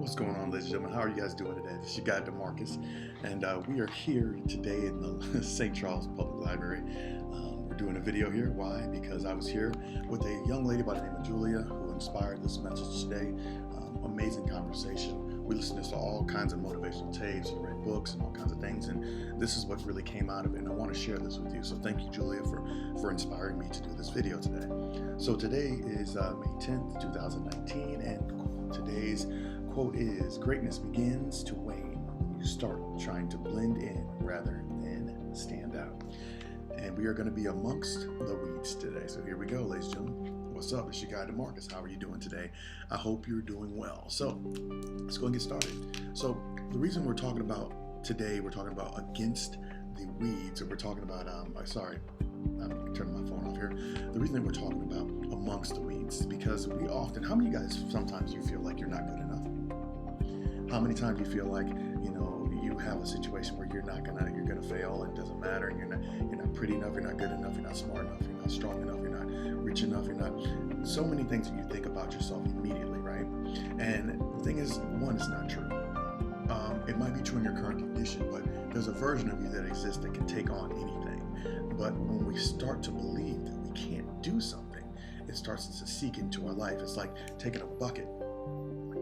What's going on, ladies and gentlemen? How are you guys doing today? This is your guy, DeMarcus, and we are here today in the St. Charles Public Library. We're doing a video here. Why? Because I was here with a young lady by the name of Julia who inspired this message today. Amazing conversation. We listened to all kinds of motivational tapes and read books and all kinds of things, and this is what really came out of it, and I want to share this with you. So thank you, Julia, for inspiring me to do this video today. So today is May 10th, 2019, and today's quote is, "Greatness begins to wane when you start trying to blend in rather than stand out." And we are going to be amongst the weeds today. So here we go, ladies and gentlemen. What's up? It's your guy, DeMarcus. How are you doing today? I hope you're doing well. So let's go and get started. So the reason we're talking about today, we're talking about against the weeds, or we're talking about, I'm turning my phone off here. The reason that we're talking about amongst the weeds is because we often, how many of you guys, sometimes you feel like you're not good enough? How many times you feel like, you have a situation where you're gonna fail and it doesn't matter, and you're not pretty enough, you're not good enough, you're not smart enough, you're not strong enough, you're not rich enough, you're not, so many things that you think about yourself immediately, right? And the thing is, one, it's not true. It might be true in your current condition, but there's a version of you that exists that can take on anything. But when we start to believe that we can't do something, it starts to seek into our life. It's like taking a bucket,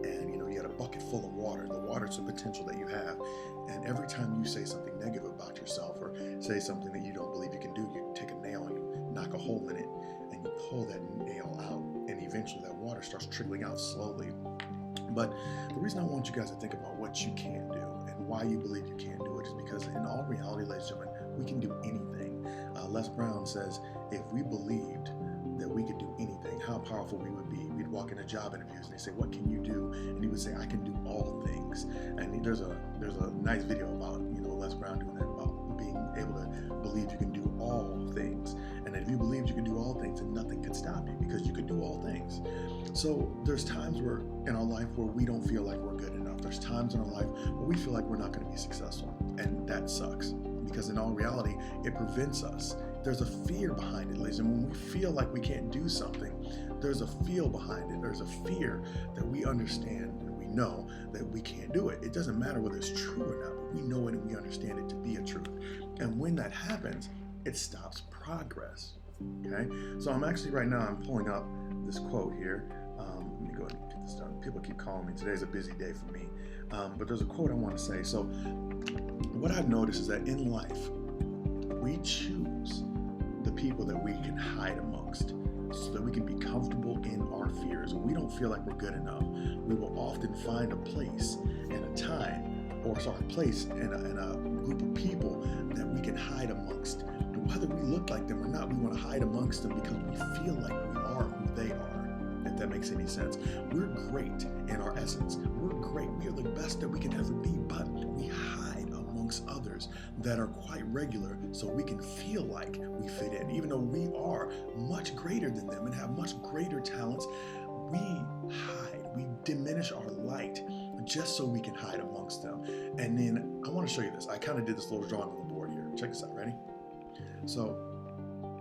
and you got a bucket full of water. The water's the potential that you have, and every time you say something negative about yourself or say something that you don't believe you can do, you take a nail and you knock a hole in it and you pull that nail out, and eventually that water starts trickling out slowly. But the reason I want you guys to think about what you can do and why you believe you can't do it is because in all reality, ladies and gentlemen, we can do anything. Les Brown says, if we believed that we could do anything, how powerful we would be. We'd walk into job interviews and they say, "What can you do?" And he would say, "I can do all things." And there's a nice video about Les Brown doing that, about being able to believe you can do all things. And if you believed you could do all things, then nothing could stop you, because you could do all things. So there's times in our life where we don't feel like we're good enough. There's times in our life where we feel like we're not going to be successful, and that sucks, because in all reality, it prevents us. There's a fear behind it, ladies. And when we feel like we can't do something, there's a feel behind it. There's a fear that we understand and we know that we can't do it. It doesn't matter whether it's true or not, but we know it and we understand it to be a truth. And when that happens, it stops progress. Okay? So I'm pulling up this quote here. Let me go ahead and get this done. People keep calling me. Today's a busy day for me. But there's a quote I want to say. So what I've noticed is that in life, we choose the people that we can hide amongst so that we can be comfortable in our fears. When we don't feel like we're good enough, we will often find a place and a time, place and a group of people that we can hide amongst. Whether we look like them or not, we want to hide amongst them because we feel like we are who they are, if that makes any sense. We're great in our essence. We're great. We are the best that we can ever be, but we hide amongst others that are quite regular so we can feel like we fit in. Even though we are much greater than them and have much greater talents, we hide. We diminish our light just so we can hide amongst them. And then I want to show you this. I kind of did this little drawing on the board here. Check this out. Ready? So,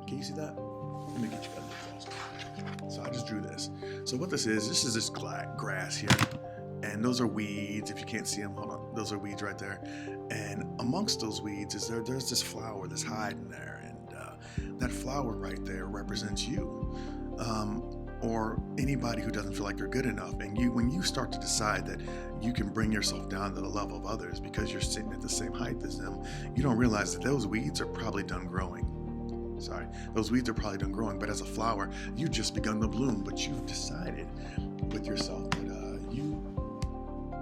can you see that? Let me get you guys a little closer. So I just drew this. So what this is this grass here. And those are weeds. If you can't see them, hold on. Those are weeds right there. And amongst those weeds is there's this flower that's hiding there. And that flower right there represents you. Or anybody who doesn't feel like they're good enough. And when you start to decide that you can bring yourself down to the level of others because you're sitting at the same height as them, you don't realize that those weeds are probably done growing. Those weeds are probably done growing, but as a flower, you've just begun to bloom. But you've decided with yourself that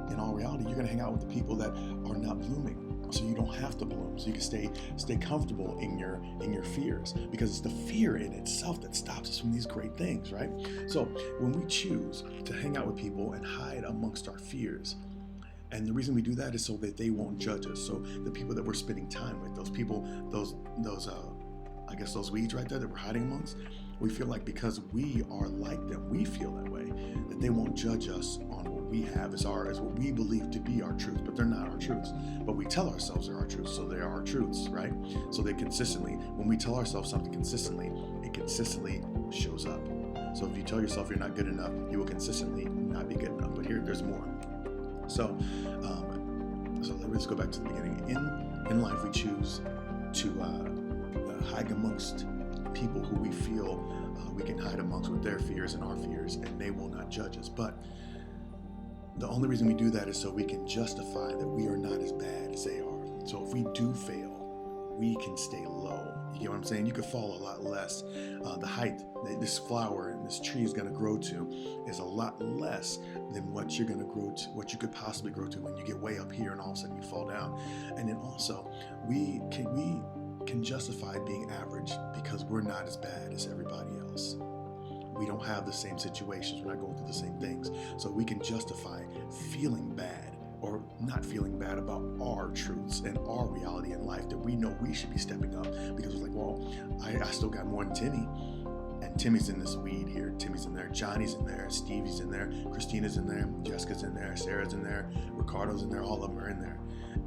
in all reality, you're going to hang out with the people that are not blooming. So you don't have to bloom. So you can stay comfortable in your fears, because it's the fear in itself that stops us from these great things, right? So when we choose to hang out with people and hide amongst our fears, and the reason we do that is so that they won't judge us. So the people that we're spending time with, those people, those weeds right there that we're hiding amongst, we feel like because we are like them, we feel that way, that they won't judge us on what we have as what we believe to be our truth, but they're not our truths. But we tell ourselves they're our truths, so they are our truths, right? So they consistently, when we tell ourselves something consistently, it consistently shows up. So if you tell yourself you're not good enough, you will consistently not be good enough. But there's more. So, so let's go back to the beginning. In life, we choose to hide amongst people who we feel we can hide amongst with their fears and our fears, and they will not judge us. But the only reason we do that is so we can justify that we are not as bad as they are. So if we do fail, we can stay low. You get what I'm saying? You could fall a lot less. The height that this flower and this tree is going to grow to is a lot less than what you're going to grow to, what you could possibly grow to when you get way up here and all of a sudden you fall down. And then also, we can justify being average because we're not as bad as everybody else. We don't have the same situations. We're not going through the same things. So we can justify feeling bad or not feeling bad about our truths and our reality in life that we know we should be stepping up, because it's like, well, I still got more than Timmy. And Timmy's in this weed here. Timmy's in there. Johnny's in there. Stevie's in there. Christina's in there. Jessica's in there. Sarah's in there. Ricardo's in there. All of them are in there.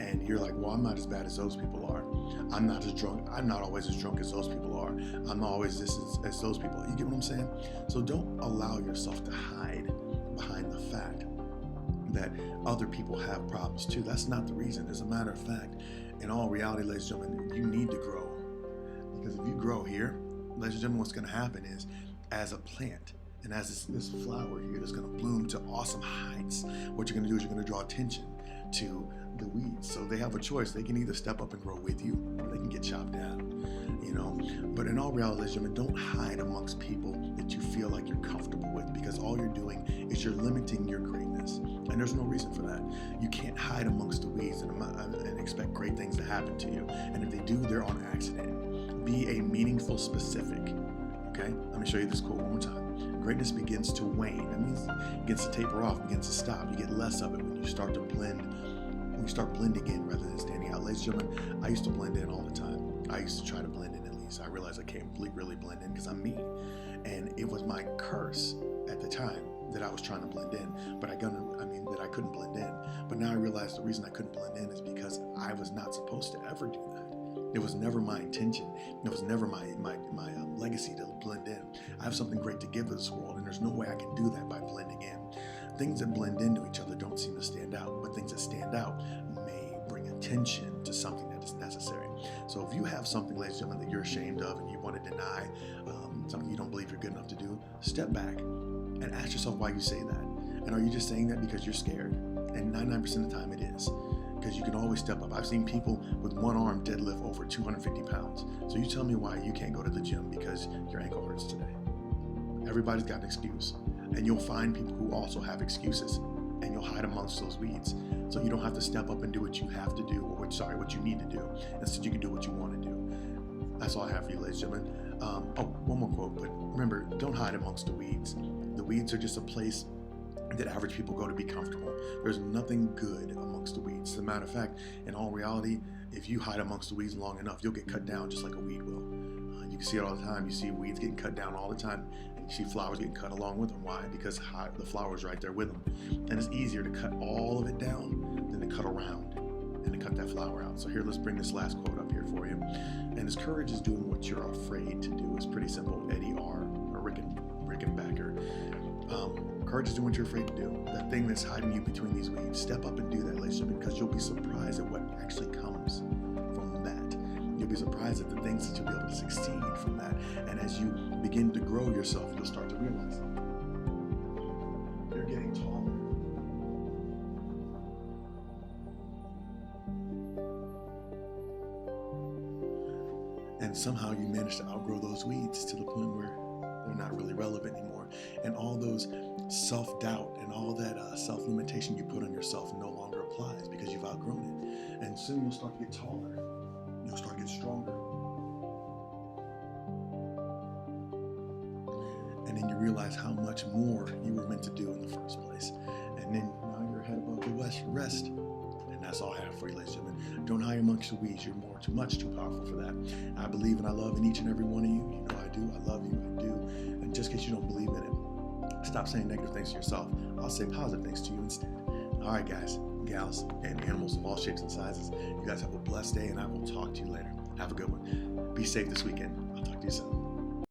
And you're like, well, I'm not as bad as those people are. I'm not as drunk. I'm not always as drunk as those people are. I'm not always this as those people. You get what I'm saying? So don't allow yourself to hide behind the fact that other people have problems too. That's not the reason. As a matter of fact, in all reality, ladies and gentlemen, you need to grow. Because if you grow here, ladies and gentlemen, what's going to happen is, as a plant and as this flower here that's going to bloom to awesome heights, what you're going to do is you're going to draw attention to the weeds. So they have a choice. They can either step up and grow with you, or they can get chopped down, you know. But in all reality, ladies and gentlemen, don't hide amongst people that you feel like you're comfortable with, because all you're doing is you're limiting your greatness. And there's no reason for that. You can't hide amongst the weeds and expect great things to happen to you. And if they do, they're on accident. Be a meaningful specific. Okay? Let me show you this quote one more time. Greatness begins to wane. That means it begins to taper off, begins to stop. You get less of it when you start to blend. When you start blending in rather than standing out. Ladies and gentlemen, I used to blend in all the time. I used to try to blend in at least. I realized I can't really blend in because I'm me. And it was my curse at the time that I was trying to blend in, but that I couldn't blend in. But now I realize the reason I couldn't blend in is because I was not supposed to ever do that. It was never my intention. It was never my legacy to blend in. I have something great to give to this world, and there's no way I can do that by blending in. Things that blend into each other don't seem to stand out, but things that stand out may bring attention to something that is necessary. So if you have something, ladies and gentlemen, that you're ashamed of and you want to deny, something you don't believe you're good enough to do, step back and ask yourself why you say that. And are you just saying that because you're scared? And 99% of the time it is. Because you can always step up. I've seen people with one arm deadlift over 250 pounds. So you tell me why you can't go to the gym because your ankle hurts today. Everybody's got an excuse. And you'll find people who also have excuses. And you'll hide amongst those weeds. So you don't have to step up and do what you have to do, or what you need to do. Instead, you can do what you want to do. That's all I have for you, ladies and gentlemen. One more quote, but remember, don't hide amongst the weeds. The weeds are just a place that average people go to be comfortable. There's nothing good amongst the weeds. As a matter of fact, in all reality, if you hide amongst the weeds long enough, you'll get cut down just like a weed will. You can see it all the time. You see weeds getting cut down all the time, and you see flowers getting cut along with them. Why? Because the flower's right there with them. And it's easier to cut all of it down than to cut around and to cut that flower out. So here, let's bring this last quote up here for you. And this courage is doing what you're afraid to do. It's pretty simple. Eddie R. or Rickenbacker. Courage is doing what you're afraid to do. That thing that's hiding you between these weeds. Step up and do that, ladies and gentlemen, because you'll be surprised at what actually comes from that. You'll be surprised at the things that you'll be able to succeed from that. And as you begin to grow yourself, you'll start to realize you're getting taller. And somehow you manage to outgrow those weeds to the point where they're not really relevant anymore. And all those self-doubt and all that self-limitation you put on yourself no longer applies because you've outgrown it. And soon you'll start to get taller. You'll start to get stronger. And then you realize how much more you were meant to do in the first place. And then now you're head above the rest. And that's all I have for you, ladies and gentlemen. Don't hide amongst the weeds. You're much too powerful for that. I believe and I love in each and every one of you. You know I do. I love you. I do. And just in case you don't believe in it, stop saying negative things to yourself. I'll say positive things to you instead. All right, guys, gals, and animals of all shapes and sizes. You guys have a blessed day, and I will talk to you later. Have a good one. Be safe this weekend. I'll talk to you soon.